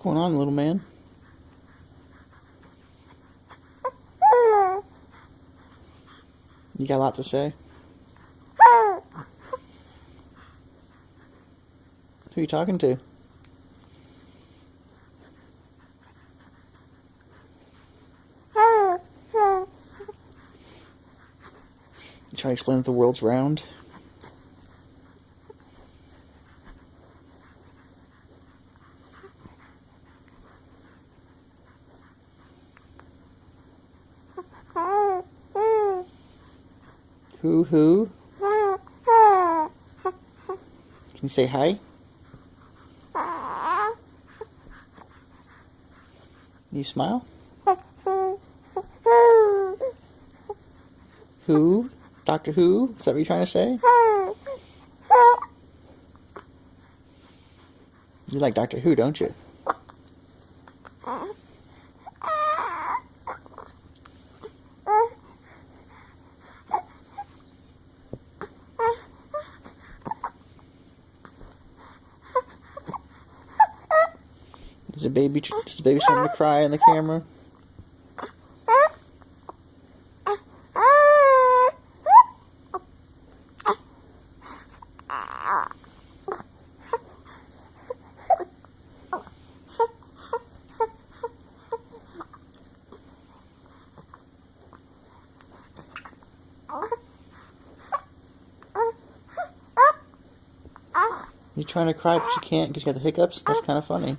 What's going on, little man? You got a lot to say? Who are you talking to? You trying to explain that the world's round? Who? Can you say hi? You smile? Who? Doctor Who? Is that what you're trying to say? You like Doctor Who, don't you? Is the baby starting to cry in the camera? You're trying to cry but you can't because you got the hiccups? That's kind of funny.